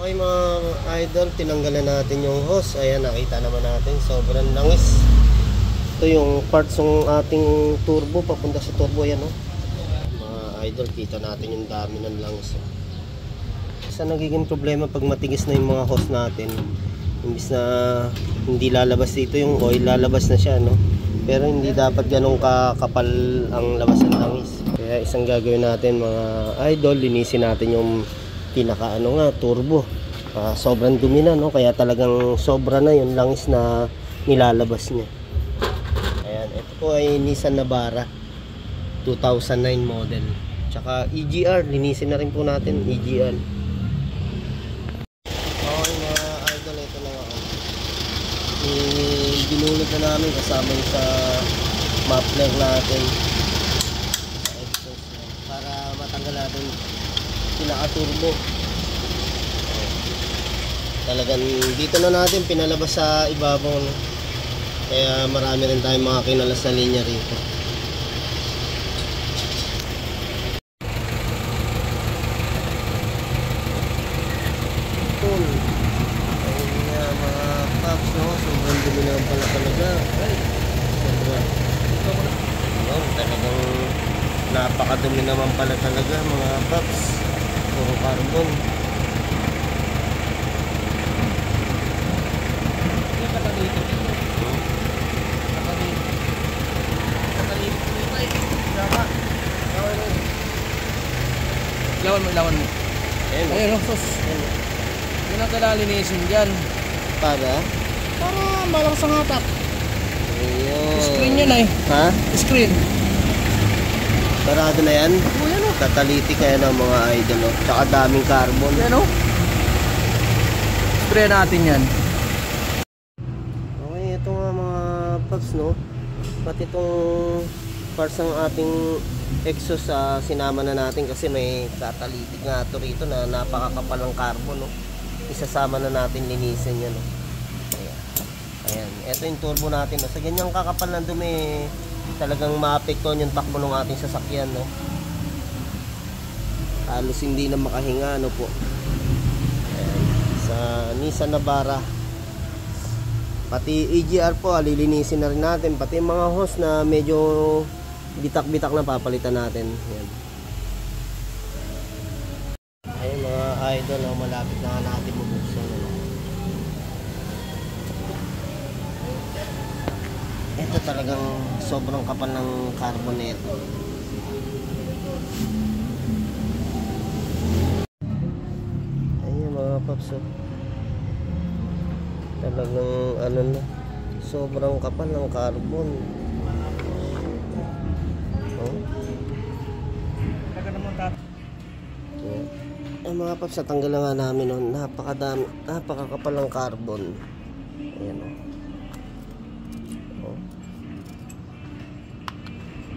Okay mga idol, tinanggalan natin yung hose. Ayan, nakita naman natin, sobrang langis. Ito yung parts ng ating turbo, papunta sa turbo. Yan, no? Mga idol, kita natin yung dami ng langis. Isa nagiging problema pag matigas na yung mga hose natin, imbis na hindi lalabas dito yung oil, lalabas na siya, no? Pero hindi dapat ganun kakapal ang labas ng langis. Kaya isang gagawin natin mga idol, linisin natin yung pinaka turbo. Sobrang dumi na, no? Kaya talagang sobra na yung langis na nilalabas niya. Ayan, ito po ay Nissan Navara 2009 model. Tsaka EGR, linisin na rin po natin EGR. Okay mga idol, ito na ako. Binulot na namin kasama yung sa muffler natin para matanggal natin pinaka-turbo. Talagang dito na natin pinalabas sa ibabaw, no? Kaya marami rin tayong mga kinalas na linya rito. Ayun nga mga paps, no? Sobrang dumi naman pala talaga. Talagang napakadumi naman pala talaga mga paps. Puro carbon. Lawan mo. Ayun, sus. Yun ang kalalinisin dyan. Para malang sa ngatak. Ayun. Screen yun eh. Ha? Screen. Sarado na yan? Oo, yan o. Tataliti kaya ng mga idol, no? Tsaka daming carbon. Yan o. Spray natin yan. Okay, ito nga mga paps, no? Pati itong parts ng ating exhaust sinama na natin kasi may catalytic nga ito rito na napakakapal ng carbon, no? Isasama na natin, linisin yan, no? Ayan, ito yung turbo natin, no? Sa ganyang kakapal ng dumi, talagang maapektuhan yung takbo ng ating sasakyan, no? Halos hindi na makahinga, no po. Ayan, sa Nissan Navara. Pati EGR po, lilinisin na rin natin. Pati yung mga hose na medyo bitak-bitak na papalitan natin. Ayan. Ayun mga idol, malapit na natin mabuksan. Ito talagang sobrang kapal ng carbon nito. Ayun mga paps, talagang sobrang kapal ng carbon. Mga paps, natanggal na nga namin, no? Napakakapal ng carbon. Ayan,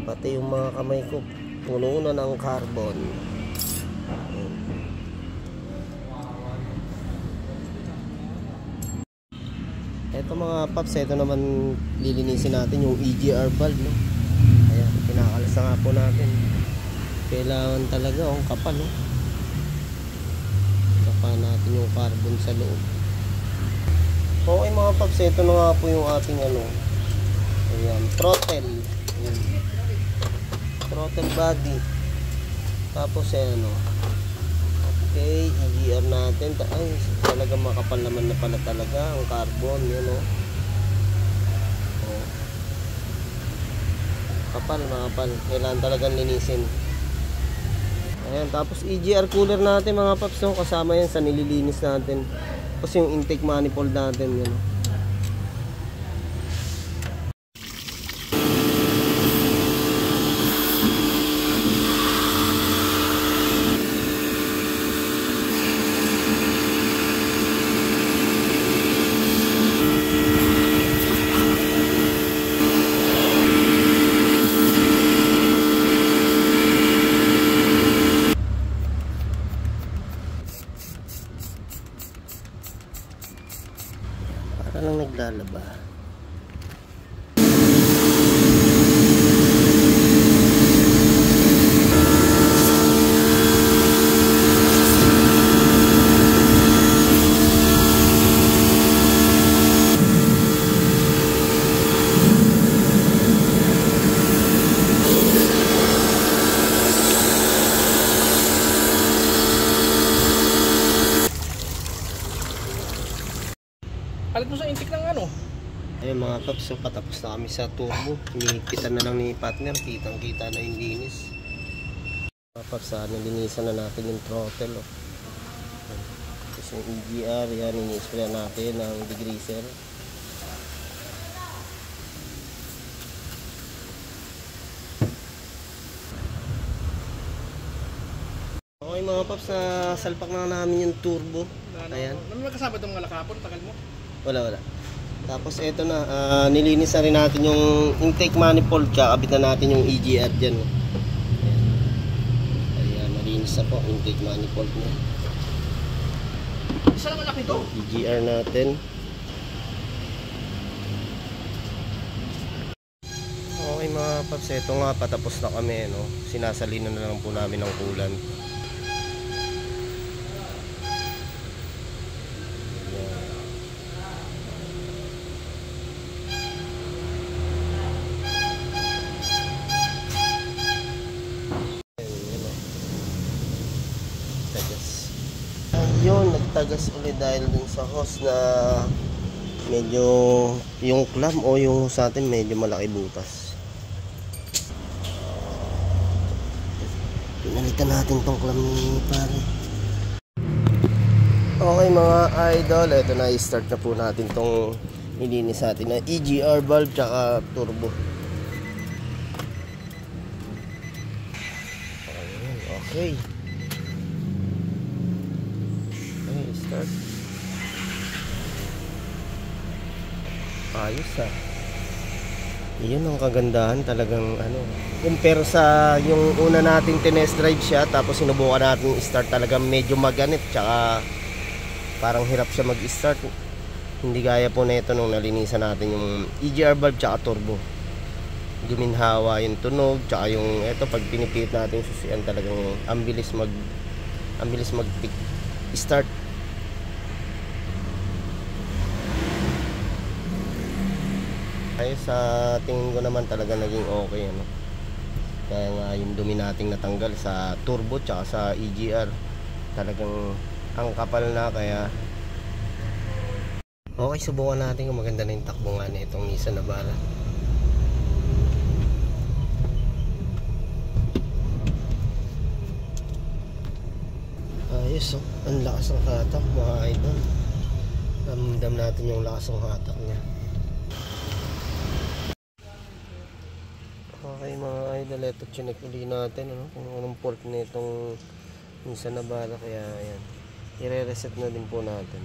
pati yung mga kamay ko puno na ng carbon. Ito mga paps, ito naman lilinisin natin yung EGR valve, no? Ayan, pinakalas na nga po natin. Kailangan talaga kapal, no? Saka natin yung carbon sa loob. Okay mga paps, ito na nga po yung ating ayan, throttle. Ayan. Throttle body. Tapos okay, EGR natin. Ay, talaga makapal naman na pala talaga ang carbon, yun, kapal, makapal. Kailangan talagang linisin. Ayan, tapos EGR cooler natin mga paps, no? Kasama yan sa nililinis natin. Tapos yung intake manifold natin, yun. Parang naglalaba. Palit mo sa intake ng ano. Ayun mga paps, so patapos na kami sa turbo. Hinihigpitan na lang ni partner, kitang kita na yung linis. Mga paps, nilinisan na natin yung throttle. Oh. Tapos yung EGR, yan, ini-spray natin ng degreaser. Okay mga paps, salpak na namin yung turbo. Ayan. Ano may kasama itong mga lakapon? Tagal mo? Wala. Tapos eto na, nilinis na rin natin yung intake manifold, kakabit na natin yung EGR dyan. Ayan, nalinis na po intake manifold mo. Isa lang malaki to? EGR natin. Okay mga paps, eto nga, patapos na kami, no? Sinasalinan na lang po namin ng coolant. Yun, nagtagas ulit dahil dun sa hose na medyo yung clamp o yung hose natin medyo malaki butas. Pinalitan natin tong clamp ni pare. Okay mga idol, eto na, i-start na po natin tong nilinis natin na EGR valve tsaka turbo. Okay. Start. Ayos Iyon ang kagandahan talagang ano. Compare sa yung una nating tinest drive siya tapos sinubukan natin i-start, talagang medyo maganit tsaka parang hirap siya mag-start. Hindi gaya po nito nung nalinisan natin yung EGR valve tsaka turbo. Guminhawa yung tunog tsaka yung eto pag pinipilit natin yung susian talagang ang bilis mag start. Ay sa tingin ko naman talaga naging okay ano. Kaya nga yung dumi nating natanggal sa turbo tsaka sa EGR talagang ang kapal na, kaya okay, subukan natin kung maganda na yung takbo nga na itong Nissan Navara. Ayos ang lakas ng hatak mga idol. Ramdam natin yung lakas ng hatak niya. Okay mga idol, ito chinek uli natin ano, kung anong fault na itong Nissan Navara, kaya ayan, i-reset na din po natin.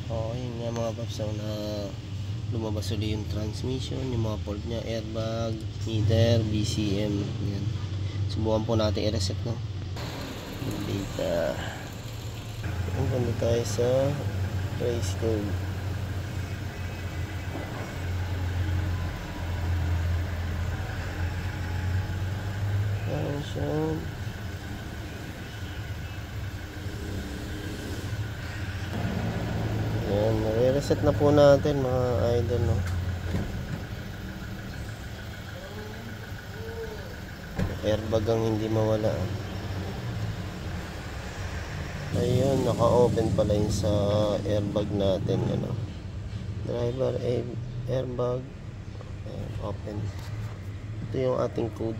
Okay nga mga paps, na lumabas uli yung transmission, yung mga fault nya, airbag, heater, BCM, yan. Subukan po natin i-reset no. Data. Ang ganda tayo sa race code. Ayan, nare-reset na po natin mga idol no. Airbag ang hindi mawala. Ayun, naka-open pala yun sa airbag natin ano. Driver airbag. Ayan, open. Ito yung ating code.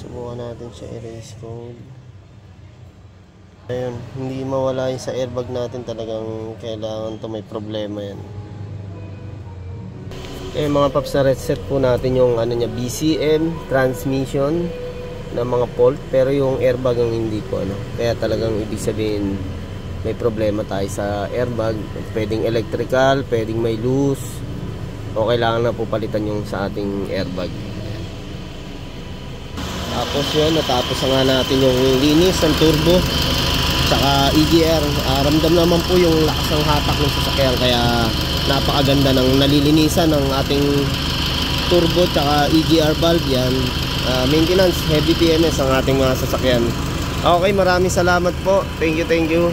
Subukan natin siya i-erase code. Ayun, hindi mawala yung sa airbag natin, talagang kailangan to, may problema yan. Okay mga paps, na reset po natin yung ano niya, BCM, transmission na mga fault, pero yung airbag ang hindi po ano. Kaya talagang ibig sabihin may problema tayo sa airbag. Pwedeng electrical, pwedeng may loose, o kailangan na po palitan yung sa ating airbag. Tapos yun, natapos nga natin yung linis ng turbo saka EGR. Ramdam naman po yung lakas ng hatak ng sasakyan, kaya napakaganda ng nalilinisan ng ating turbo saka EGR valve yan. Maintenance, heavy PMS ang ating mga sasakyan. Okay, maraming salamat po. Thank you.